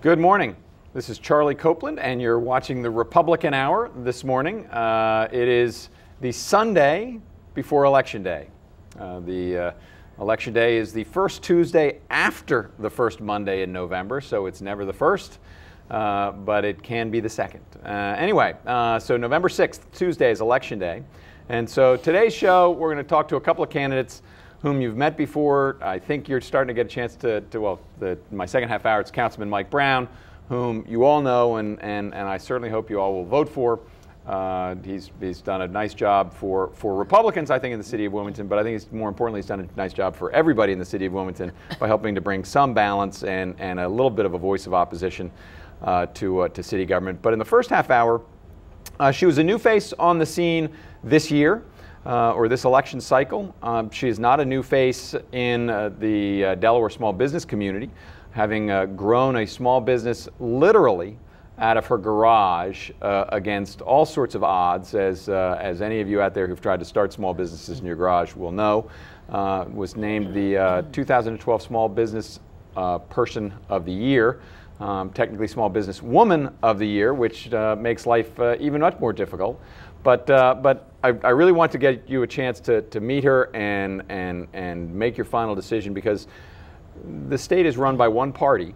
Good morning. This is Charlie Copeland, and you're watching the Republican Hour this morning. It is the Sunday before Election Day. Election Day is the first Tuesday after the first Monday in November, so it's never the first, but it can be the second. So November 6th, Tuesday, is Election Day. And so today's show, we're going to talk to a couple of candidates whom you've met before. I think you're starting to get a chance my second half hour, it's Councilman Mike Brown, whom you all know, and I certainly hope you all will vote for. He's done a nice job for Republicans, I think, in the city of Wilmington, but I think more importantly, he's done a nice job for everybody in the city of Wilmington by helping to bring some balance and a little bit of a voice of opposition to city government. But in the first half hour, she was a new face on the scene this year. Or this election cycle. She is not a new face in the Delaware small business community, having grown a small business literally out of her garage against all sorts of odds, as any of you out there who've tried to start small businesses in your garage will know. Was named the 2012 Small Business Person of the Year, technically Small Business Woman of the Year, which makes life even much more difficult. But I really want to get you a chance to meet her and make your final decision, because the state is run by one party,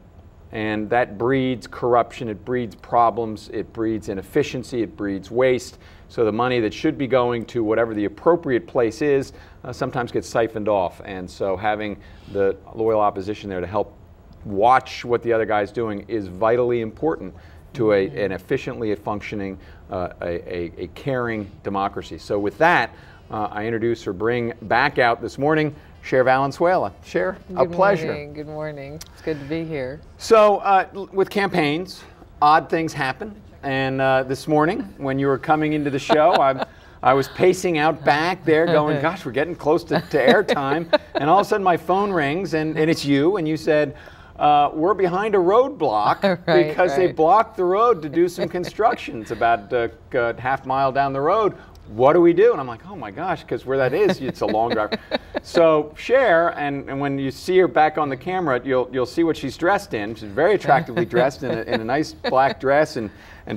and that breeds corruption, it breeds problems, it breeds inefficiency, it breeds waste. So the money that should be going to whatever the appropriate place is sometimes gets siphoned off. And so having the loyal opposition there to help watch what the other guy's doing is vitally important to an efficiently functioning, a caring democracy. So with that, I introduce or bring back out this morning Sher Valenzuela. Sher, a pleasure. Good morning. It's good to be here. So with campaigns, odd things happen. And this morning, when you were coming into the show, I was pacing out back there going, gosh, we're getting close to airtime. And all of a sudden my phone rings, and it's you, and you said, we're behind a roadblock because they blocked the road to do some construction. It's about a half mile down the road. What do we do? And I'm like, oh my gosh, because where that is, it's a long drive. So Sher, and when you see her back on the camera, you'll see what she's dressed in. She's very attractively dressed in a nice black dress and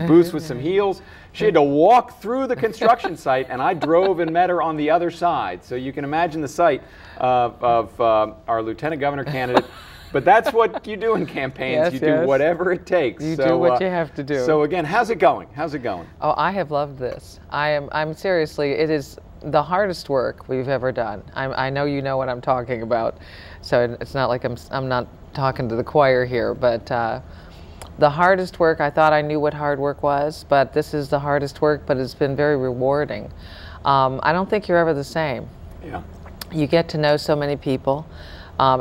boots with some heels. She had to walk through the construction site, and I drove and met her on the other side. So you can imagine the sight of our lieutenant governor candidate. But that's what you do in campaigns. You do whatever it takes. You do what you have to do. So again, how's it going? How's it going? Oh, I have loved this. I'm seriously, it is the hardest work we've ever done. I know you know what I'm talking about, so it's not like I'm not talking to the choir here, but the hardest work, I thought I knew what hard work was, but this is the hardest work, but it's been very rewarding. I don't think you're ever the same. Yeah. You get to know so many people.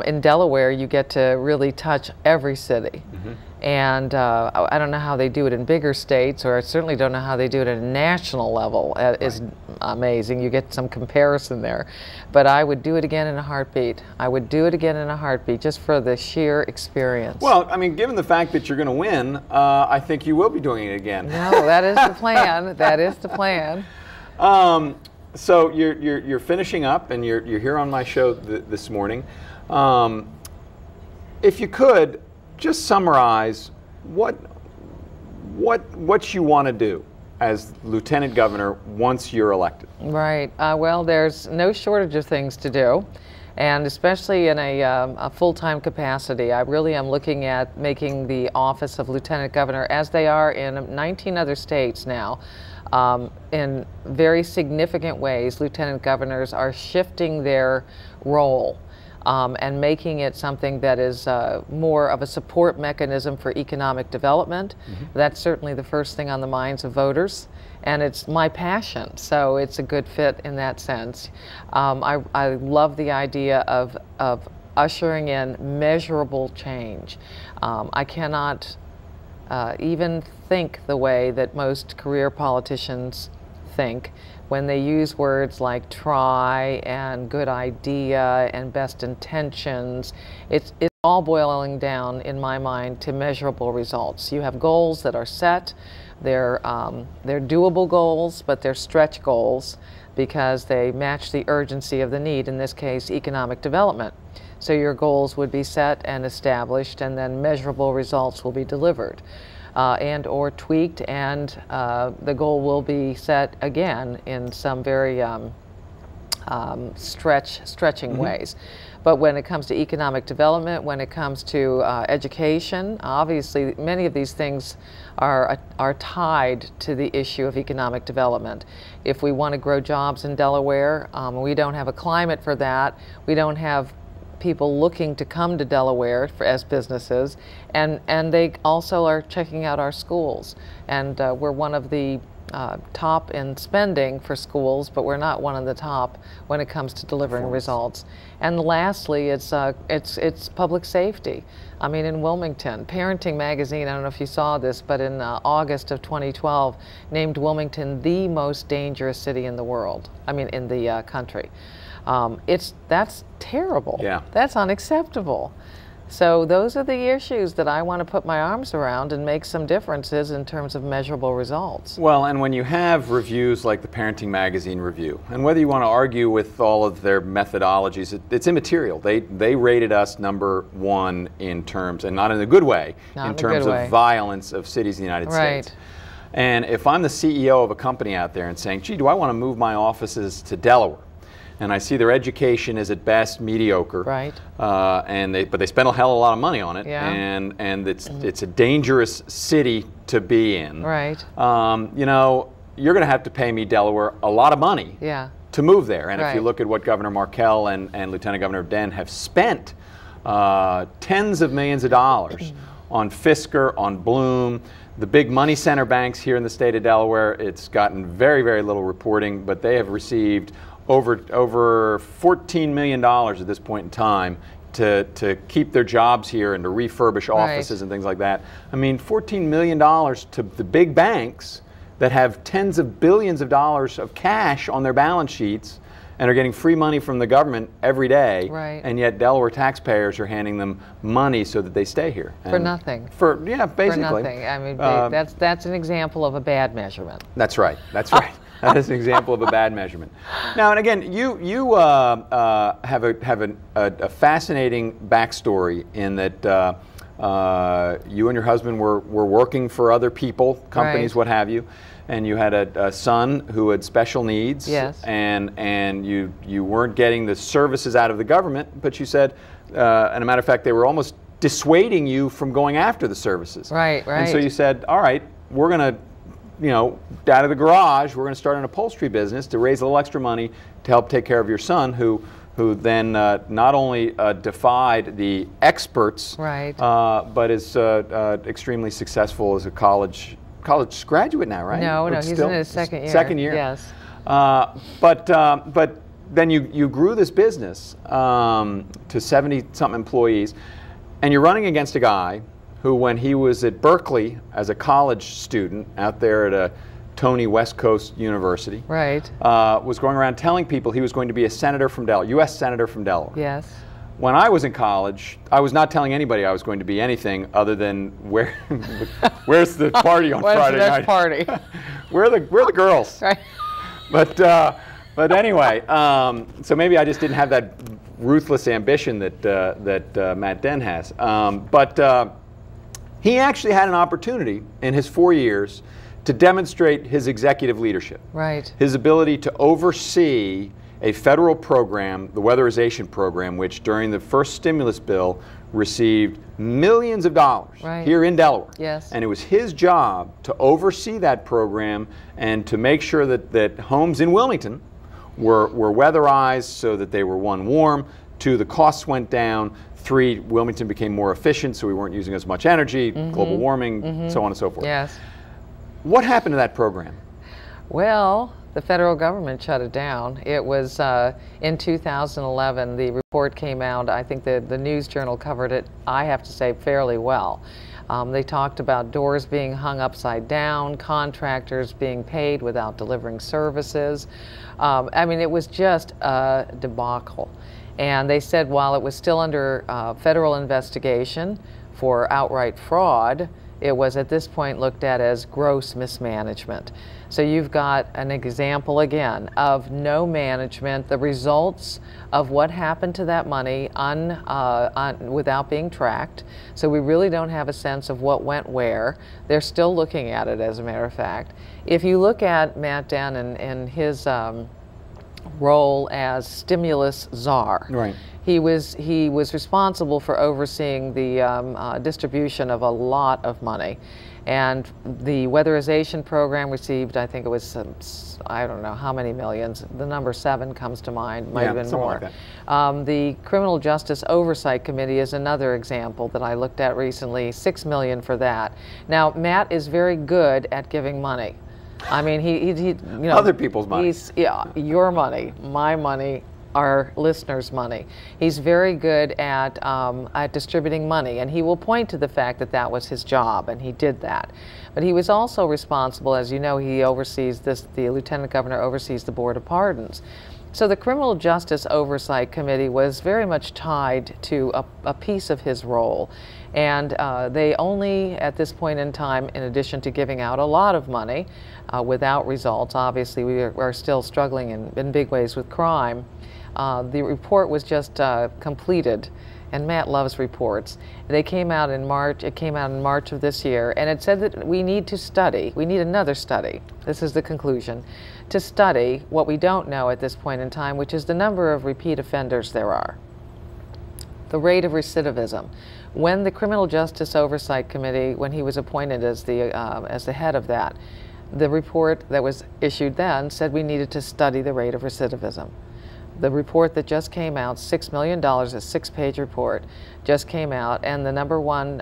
In Delaware, you get to really touch every city. Mm-hmm. And I don't know how they do it in bigger states, or I certainly don't know how they do it at a national level. It's amazing. You get some comparison there. But I would do it again in a heartbeat. I would do it again in a heartbeat, just for the sheer experience. Well, I mean, given the fact that you're going to win, I think you will be doing it again. No, that is the plan. That is the plan. So you're finishing up, and you're here on my show this morning. If you could just summarize what you want to do as lieutenant governor once you're elected. Right. Well, there's no shortage of things to do, and especially in a full-time capacity. I really am looking at making the office of lieutenant governor, as they are in 19 other states now. In very significant ways, lieutenant governors are shifting their role. And making it something that is more of a support mechanism for economic development. Mm-hmm. That's certainly the first thing on the minds of voters, and it's my passion, so it's a good fit in that sense. I love the idea of ushering in measurable change. I cannot even think the way that most career politicians think when they use words like try and good idea and best intentions. It's all boiling down, in my mind, to measurable results. You have goals that are set. They're doable goals, but they're stretch goals because they match the urgency of the need, in this case, economic development. So your goals would be set and established, and then measurable results will be delivered and or tweaked, and the goal will be set again in some very stretching ways. But when it comes to economic development, when it comes to education, obviously many of these things are tied to the issue of economic development. If we want to grow jobs in Delaware, we don't have a climate for that. We don't have people looking to come to Delaware as businesses, and they also are checking out our schools. And we're one of the top in spending for schools, but we're not one of the top when it comes to delivering results. And lastly, it's public safety. I mean, in Wilmington, Parenting Magazine, I don't know if you saw this, but in August of 2012, named Wilmington the most dangerous city in the world. I mean, in the country. That's terrible. Yeah. That's unacceptable. So those are the issues that I want to put my arms around and make some differences in terms of measurable results. Well, and when you have reviews like the Parenting Magazine review, and whether you want to argue with all of their methodologies, it's immaterial. They rated us #1 in terms, and not in a good way, in terms of violence of cities in the United States. And if I'm the CEO of a company out there and saying, gee, do I want to move my offices to Delaware? And I see their education is at best mediocre, but they spend a hell of a lot of money on it, and it's a dangerous city to be in. You know, you're going to have to pay me, Delaware, a lot of money to move there. And if you look at what Governor Markell and Lieutenant Governor Den have spent, tens of millions of dollars on Fisker, on Bloom, the big money center banks here in the state of Delaware. It's gotten very, very little reporting, but they have received over $14 million at this point in time to keep their jobs here and to refurbish offices and things like that. I mean, $14 million to the big banks that have tens of billions of dollars of cash on their balance sheets and are getting free money from the government every day, and yet Delaware taxpayers are handing them money so that they stay here. For nothing. Yeah, basically. For nothing. I mean, that's an example of a bad measurement. That's right. That's right. That is an example of a bad measurement. Now, and again, you have a fascinating backstory in that you and your husband were working for other people, companies, what have you, and you had a son who had special needs, and you weren't getting the services out of the government, but you said, and a matter of fact, they were almost dissuading you from going after the services. And so you said, all right, we're going to, you know, out of the garage, we're going to start an upholstery business to raise a little extra money to help take care of your son, who then not only defied the experts, but is extremely successful as a college graduate now, right? No, he's in his second year. Second year. Yes. But then you grew this business to 70-something employees, and you're running against a guy who, when he was at Berkeley as a college student out there at a Tony West Coast University, was going around telling people he was going to be a senator from Delaware, U.S. senator from Delaware. Yes. When I was in college, I was not telling anybody I was going to be anything other than where's the party on Friday night? Party? Where are the girls? But anyway, so maybe I just didn't have that ruthless ambition that Matt Den has. He actually had an opportunity in his 4 years to demonstrate his executive leadership. His ability to oversee a federal program, the weatherization program, which during the first stimulus bill received millions of dollars here in Delaware. And it was his job to oversee that program and to make sure that homes in Wilmington were weatherized so that they were, 1, warm, 2, the costs went down, 3, Wilmington became more efficient so we weren't using as much energy, global warming, so on and so forth. What happened to that program? Well, the federal government shut it down. It was in 2011, the report came out. I think the News Journal covered it, I have to say, fairly well. They talked about doors being hung upside down, contractors being paid without delivering services. I mean, it was just a debacle. And they said while it was still under federal investigation for outright fraud, it was at this point looked at as gross mismanagement. So you've got an example again of no management, the results of what happened to that money without being tracked. So we really don't have a sense of what went where. They're still looking at it, as a matter of fact. If you look at Matt Denn and his role as stimulus czar, Right. He was responsible for overseeing the distribution of a lot of money, and the weatherization program received, I think it was, I don't know how many millions. The number 7 comes to mind. Might have been more. Like that. The Criminal Justice Oversight Committee is another example that I looked at recently. $6 million for that. Now, Matt is very good at giving money. I mean, he you know, other people's money. Yeah, your money, my money, our listeners' money. He's very good at distributing money, and he will point to the fact that that was his job, and he did that. But he was also responsible, as you know, he oversees this, the Lieutenant Governor oversees the Board of Pardons. So the Criminal Justice Oversight Committee was very much tied to a piece of his role. And they only, at this point in time, in addition to giving out a lot of money without results, obviously we are still struggling in big ways with crime. The report was just completed, and Matt loves reports. They came out in March. It came out in March of this year, and it said that we need to study. We need another study. This is the conclusion. To study what we don't know at this point in time, which is the number of repeat offenders there are, the rate of recidivism. When the Criminal Justice Oversight Committee, when he was appointed as the head of that, the report that was issued then said we needed to study the rate of recidivism. The report that just came out, $6 million, a 6-page report, just came out, and the number one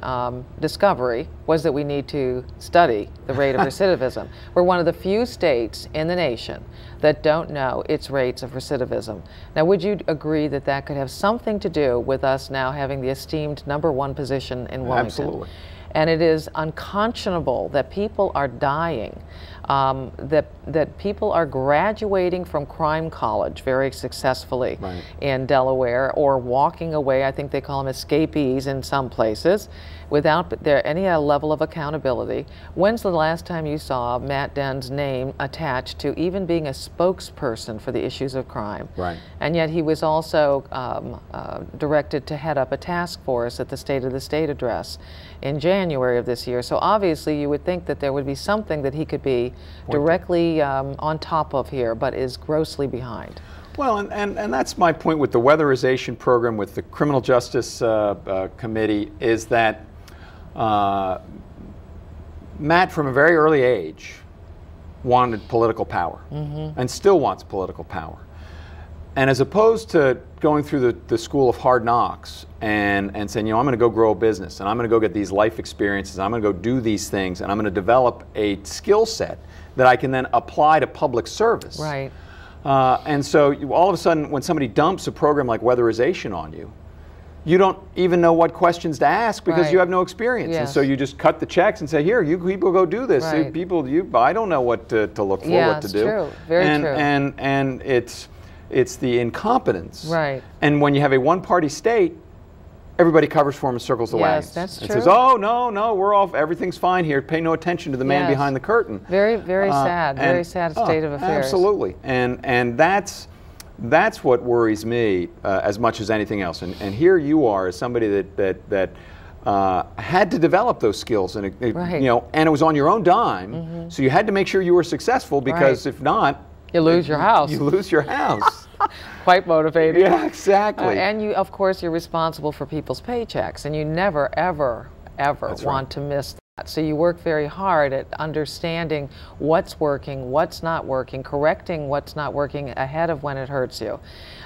discovery was that we need to study the rate of recidivism. We're one of the few states in the nation that don't know its rates of recidivism. Now, would you agree that that could have something to do with us now having the esteemed #1 position in Wellington? Absolutely. And it is unconscionable that people are dying, that people are graduating from crime college very successfully in Delaware, or walking away. I think they call them escapees in some places, without any level of accountability. When's the last time you saw Matt Denn's name attached to even being a spokesperson for the issues of crime? Right. And yet he was also directed to head up a task force at the State of the State address in January of this year. So obviously you would think that there would be something that he could be directly on top of here, but is grossly behind. Well, and that's my point with the weatherization program, with the Criminal Justice Committee, is that Matt, from a very early age, wanted political power, and still wants political power. And as opposed to going through the school of hard knocks and saying, you know, I'm going to go grow a business, and I'm going to go get these life experiences, I'm going to go do these things, and I'm going to develop a skill set that I can then apply to public service. Right. And so all of a sudden, when somebody dumps a program like weatherization on you, you don't even know what questions to ask because you have no experience. Yes. And so you just cut the checks and say, here, you people go do this. Right. People, I don't know what to look for, what to do. Yeah, it's true. Very true. And it's the incompetence. Right. And when you have a one-party state, everybody covers for him and circles the wagons. Yes, that's true. And says, oh, no, we're all, everything's fine here. Pay no attention to the man behind the curtain. Very, very sad. Very sad state of affairs. Absolutely. And that's what worries me as much as anything else. And here you are as somebody that had to develop those skills, and you know, and it was on your own dime. So you had to make sure you were successful, because if not, you lose your house. You lose your house. Quite motivating. Yeah, exactly. And you, of course, you're responsible for people's paychecks, and you never, ever, ever want to miss that. So you work very hard at understanding what's working, what's not working, correcting what's not working ahead of when it hurts you.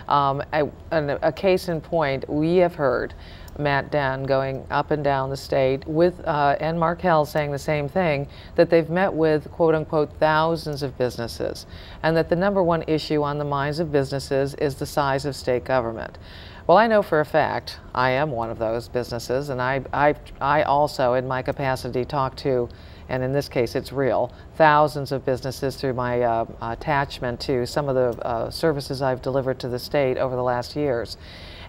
A case in point, we have heard Matt Denn going up and down the state with, and Markell saying the same thing, that they've met with, quote unquote, thousands of businesses, and that the #1 issue on the minds of businesses is the size of state government. Well, I know for a fact, I am one of those businesses, and I also, in my capacity, talk to, and in this case it's real, thousands of businesses through my attachment to some of the services I've delivered to the state over the last years.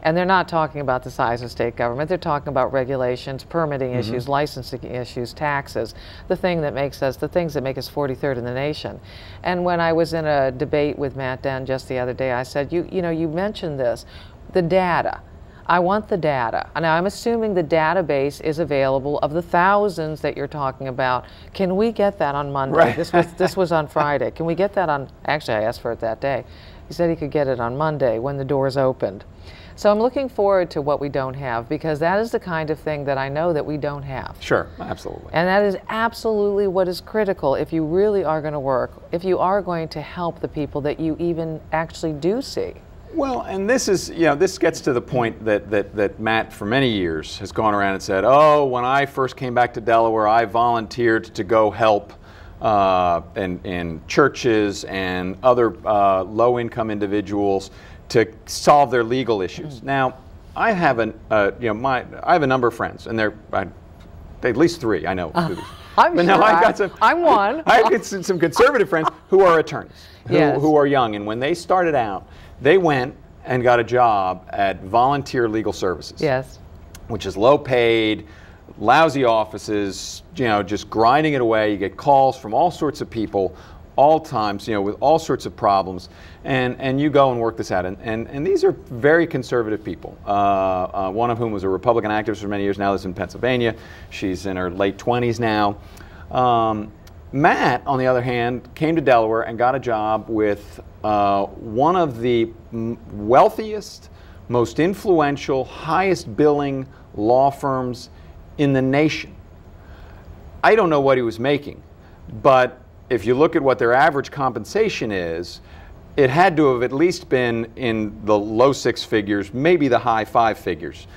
And they're not talking about the size of state government. They're talking about regulations, permitting issues, licensing issues, taxes, the things that make us 43rd in the nation. And when I was in a debate with Matt Dunn just the other day, I said, you know, you mentioned this, the data. I want the data. Now, I'm assuming the database is available of the thousands that you're talking about. Can we get that on Monday? Right. This was on Friday. Can we get that on, actually, I asked for it that day. He said he could get it on Monday when the doors opened. So I'm looking forward to what we don't have, because that is the kind of thing that I know that we don't have. Sure, absolutely. And that is absolutely what is critical if you really are going to work, if you are going to help the people that you even actually do see. Well, and this is, you know, this gets to the point that Matt for many years has gone around and said, oh, when I first came back to Delaware, I volunteered to go help in churches and other low-income individuals to solve their legal issues. Now, I have I have a number of friends, and they're at least 3 I know. I'm but sure now I've got some, I'm one. I have some conservative friends who are attorneys, who are young, and when they started out, they went and got a job at Volunteer Legal Services. Yes. Which is low paid, lousy offices, you know, just grinding it away. You get calls from all sorts of people, all times, you know, with all sorts of problems, and you go and work this out. And these are very conservative people. One of whom was a Republican activist for many years, now lives in Pennsylvania. She's in her late 20s now. Matt, on the other hand, came to Delaware and got a job with one of the wealthiest, most influential, highest billing law firms in the nation. I don't know what he was making, but if you look at what their average compensation is, it had to have at least been in the low 6 figures, maybe the high 5 figures.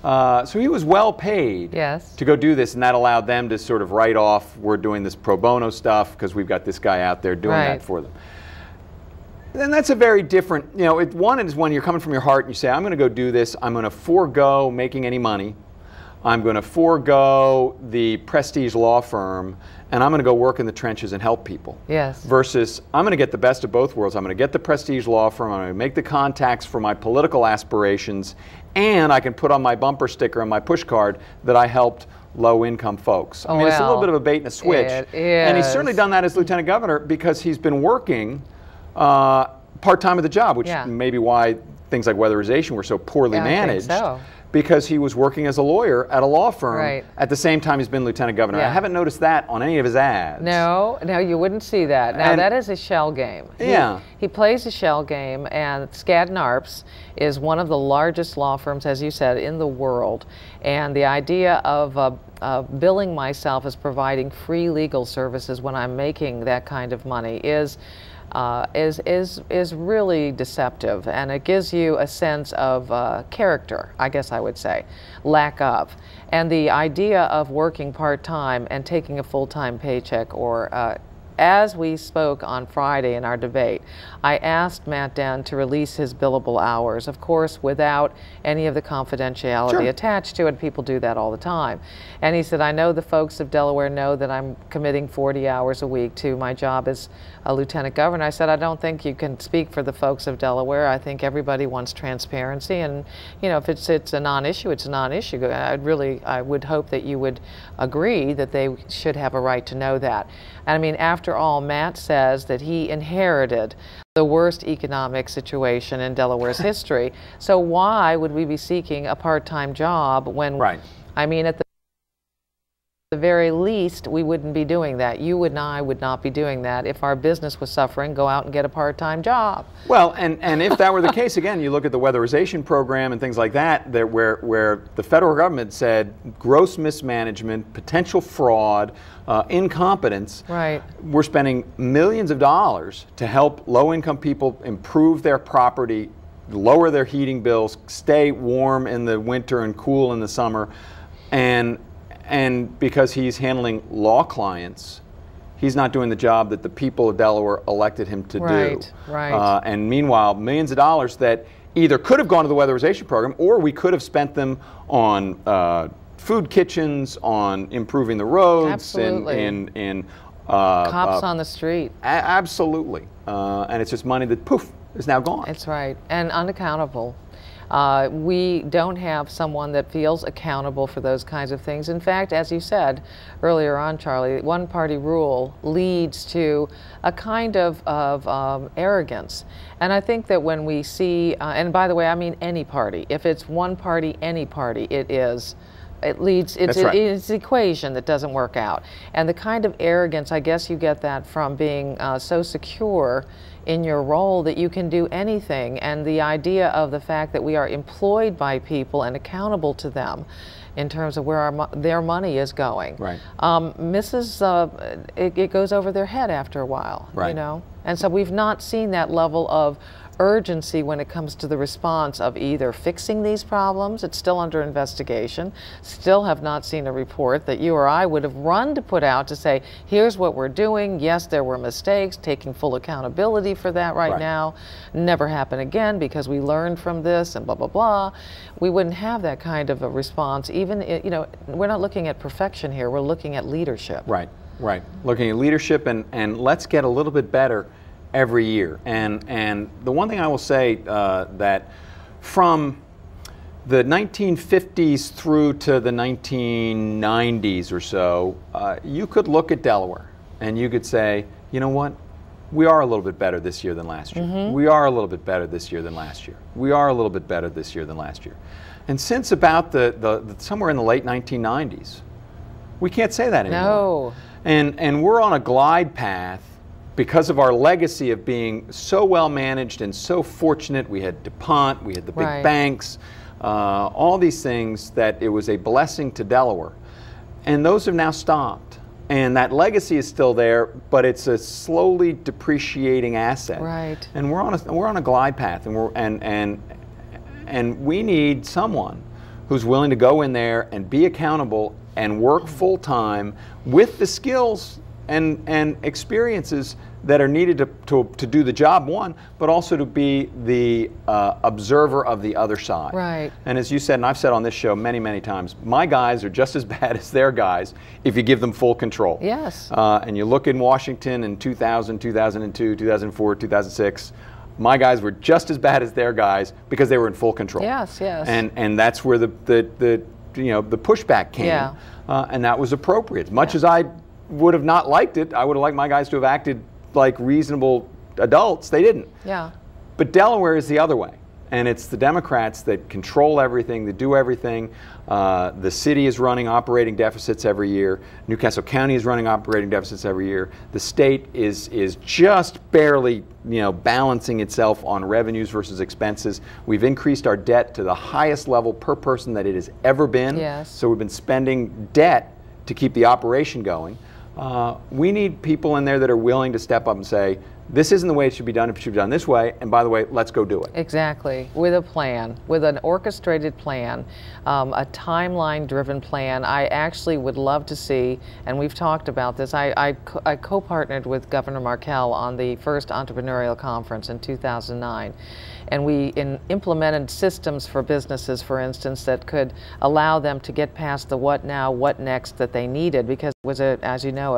So he was well paid to go do this, and that allowed them to sort of write off, we're doing this pro bono stuff because we've got this guy out there doing that for them. Then that's a very different, you know, one is when you're coming from your heart and you say, I'm going to go do this, I'm going to forego making any money, I'm going to forego the prestige law firm, and I'm going to go work in the trenches and help people. Yes. Versus, I'm going to get the best of both worlds. I'm going to get the prestige law firm, I'm going to make the contacts for my political aspirations, and I can put on my bumper sticker and my push card that I helped low-income folks. I mean, it's a little bit of a bait and a switch. And he's certainly done that as lieutenant governor because he's been working part-time at the job, which may be why things like weatherization were so poorly managed. I think so. Because he was working as a lawyer at a law firm at the same time he's been lieutenant governor. I haven't noticed that on any of his ads. No, you wouldn't see that. Now, that is a shell game. He plays a shell game, and Skadden Arps is one of the largest law firms, as you said, in the world. And the idea of billing myself as providing free legal services when I'm making that kind of money is really deceptive, and it gives you a sense of character, I guess I would say, lack of. And the idea of working part-time and taking a full-time paycheck, or as we spoke on Friday in our debate, I asked Matt Dunn to release his billable hours, of course, without any of the confidentiality attached to it. People do that all the time. And he said, I know the folks of Delaware know that I'm committing 40 hours a week to my job as a lieutenant governor. I said, I don't think you can speak for the folks of Delaware. I think everybody wants transparency, and you know, if it's a non-issue, it's a non-issue. I would hope that you would agree that they should have a right to know that. And I mean, after all, Matt says that he inherited the worst economic situation in Delaware's history. So why would we be seeking a part-time job when, I mean, at the very least, we wouldn't be doing that. You and I would not be doing that. If our business was suffering, go out and get a part-time job. Well, and if that were the case, again, you look at the weatherization program and things like that, where the federal government said gross mismanagement, potential fraud, incompetence. We're spending millions of dollars to help low-income people improve their property, lower their heating bills, stay warm in the winter and cool in the summer, and because he's handling law clients, he's not doing the job that the people of Delaware elected him to do. And meanwhile, millions of dollars that either could have gone to the weatherization program, or we could have spent them on food kitchens, on improving the roads, in cops on the street. Absolutely. And it's just money that, poof, is now gone. That's right. And unaccountable. We don't have someone that feels accountable for those kinds of things. In fact, as you said earlier on, Charlie, one-party rule leads to a kind of arrogance. And I think that when we see, and by the way, I mean any party, if it's one party, any party, it leads, it's an equation that doesn't work out. And the kind of arrogance, I guess you get that from being so secure in your role that you can do anything, and the idea of the fact that we are employed by people and accountable to them in terms of where their money is going. Right. It goes over their head after a while, right. you know? And so we've not seen that level of urgency when it comes to the response of either fixing these problems, it's still under investigation, still have not seen a report that you or I would have run to put out to say, here's what we're doing, yes, there were mistakes, taking full accountability for that right now, never happen again because we learned from this and blah, blah, blah. We wouldn't have that kind of a response. Even, you know, we're not looking at perfection here, we're looking at leadership. Right, right. Looking at leadership and let's get a little bit better every year. And the one thing I will say that from the 1950s through to the 1990s or so, you could look at Delaware and you could say, you know what, we are a little bit better this year than last year. Mm-hmm. We are a little bit better this year than last year. We are a little bit better this year than last year. And since about the somewhere in the late 1990s, we can't say that anymore. No. And we're on a glide path because of our legacy of being so well managed and so fortunate. We had DuPont, we had the big banks, all these things, that it was a blessing to Delaware. And those have now stopped. And that legacy is still there, but it's a slowly depreciating asset. Right. And we're on a glide path, and we need someone who's willing to go in there and be accountable and work full time with the skills and experiences that are needed to do the job, one, but also to be the observer of the other side. Right. And as you said, and I've said on this show many, many times, my guys are just as bad as their guys if you give them full control. Yes. And you look in Washington in 2000, 2002, 2004, 2006, my guys were just as bad as their guys because they were in full control. Yes, yes. And that's where the pushback came. Yeah. And that was appropriate. Much as I would have not liked it, I would have liked my guys to have acted like reasonable adults. They didn't. Yeah. But Delaware is the other way. And it's the Democrats that control everything, that do everything. The city is running operating deficits every year. Newcastle County is running operating deficits every year. The state is just barely, balancing itself on revenues versus expenses. We've increased our debt to the highest level per person that it has ever been. Yes. So we've been spending debt to keep the operation going. We need people in there that are willing to step up and say, this isn't the way it should be done, it should be done this way, and by the way, let's go do it. Exactly, with a plan, with an orchestrated plan, a timeline-driven plan. I actually would love to see, and we've talked about this, I co-partnered with Governor Markell on the first entrepreneurial conference in 2009. And we implemented systems for businesses, for instance, that could allow them to get past the what now, what next that they needed, because it was, as you know,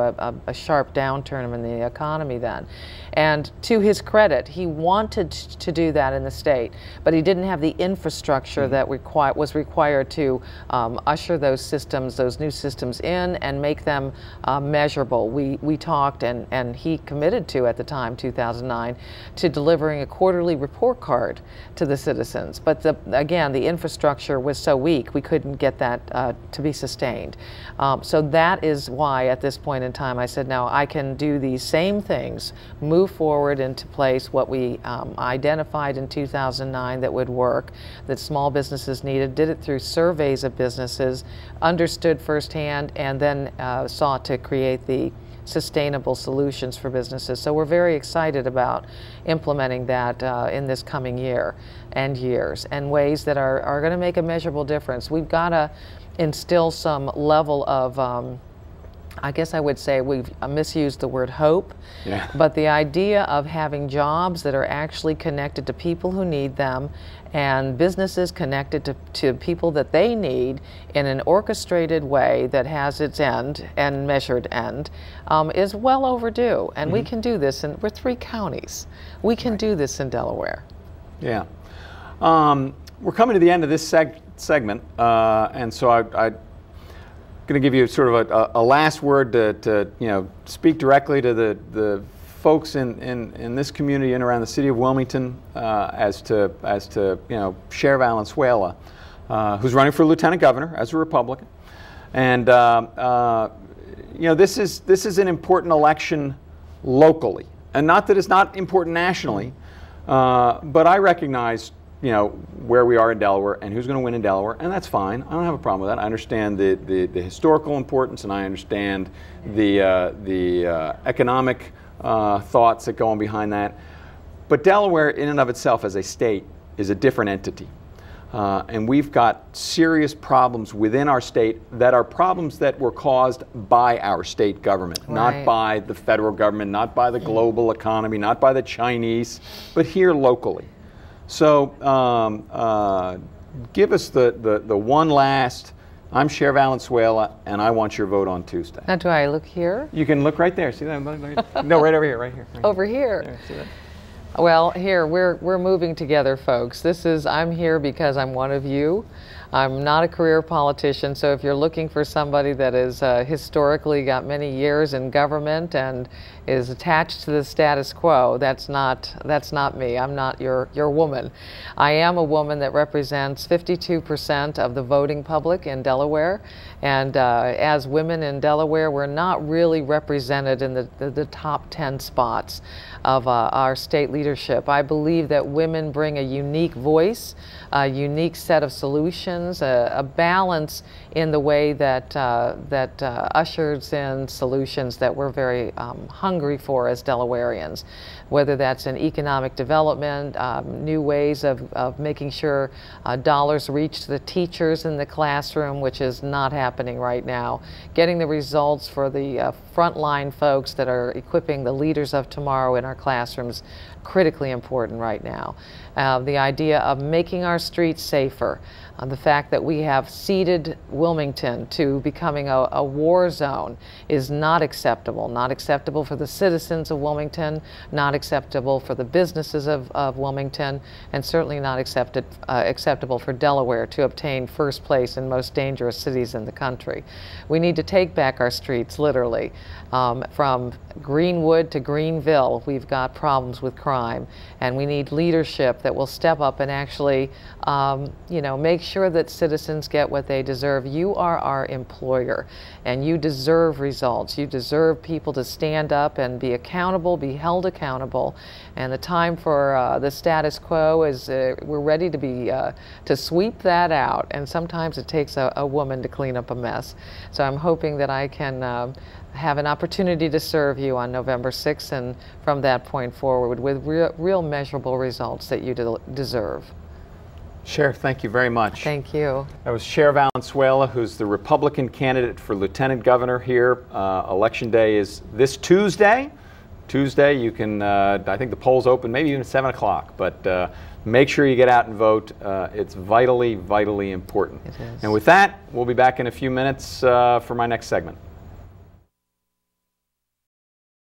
a sharp downturn in the economy then. And to his credit, he wanted to do that in the state, but he didn't have the infrastructure that was required to usher those systems, those new systems in and make them measurable. We talked, and he committed to, at the time, 2009, to delivering a quarterly report card to the citizens. But again, the infrastructure was so weak, we couldn't get that to be sustained. So that is why at this point in time I said, now I can do these same things, move forward into place what we identified in 2009 that would work, that small businesses needed, did it through surveys of businesses, understood firsthand, and then sought to create the sustainable solutions for businesses. So we're very excited about implementing that in this coming year and years, and ways that are going to make a measurable difference. We've got to instill some level of I guess I would say we've misused the word hope, but the idea of having jobs that are actually connected to people who need them, and businesses connected to people that they need in an orchestrated way that has its end and measured end, is well overdue. And we can do this, and we're 3 counties. We can do this in Delaware. Yeah. we're coming to the end of this segment, and so I'm going to give you sort of a last word to speak directly to the folks in this community and around the city of Wilmington as to Sher Valenzuela, who's running for lieutenant governor as a Republican, and this is an important election locally, and not that it's not important nationally, but I recognize where we are in Delaware and who's going to win in Delaware, and that's fine. I don't have a problem with that. I understand the historical importance, and I understand the economic thoughts that go on behind that. But Delaware, in and of itself as a state, is a different entity. And we've got serious problems within our state that are problems that were caused by our state government, not by the federal government, not by the global economy, not by the Chinese, but here locally. So give us the one last, I'm Sher Valenzuela, and I want your vote on Tuesday. Now, do I look here? You can look right there. See that? No, right over here, right here. Right over here. There, see that? Well, here, we're moving together, folks. I'm here because I'm one of you. I'm not a career politician, so if you're looking for somebody that is historically got many years in government and is attached to the status quo, that's not me. I'm not your woman. I am a woman that represents 52% of the voting public in Delaware, and as women in Delaware, we're not really represented in the top 10 spots of our state leadership. I believe that women bring a unique voice, a unique set of solutions, a balance in the way that ushers in solutions that we're very hungry for as Delawareans, whether that's in economic development, new ways of making sure dollars reach the teachers in the classroom, which is not happening right now, getting the results for the frontline folks that are equipping the leaders of tomorrow in our classrooms, critically important right now. The idea of making our streets safer, the fact that we have ceded Wilmington to becoming a war zone is not acceptable. Not acceptable for the citizens of Wilmington, not acceptable for the businesses of Wilmington, and certainly not acceptable for Delaware to obtain first place in most dangerous cities in the country. We need to take back our streets, literally. From Greenwood to Greenville, we've got problems with crime, and we need leadership that will step up and actually make sure that citizens get what they deserve. You are our employer, and you deserve results. You deserve people to stand up and be accountable, be held accountable. And the time for the status quo is we're ready to sweep that out. And sometimes it takes a woman to clean up a mess. So I'm hoping that I can have an opportunity to serve you on November 6th, and from that point forward with real measurable results that you deserve. Sher, thank you very much. Thank you. That was Sher Valenzuela, who's the Republican candidate for lieutenant governor here. Election day is this Tuesday. You can, I think the polls open maybe even at 7 o'clock, but make sure you get out and vote. It's vitally, vitally important. It is. And with that, we'll be back in a few minutes for my next segment.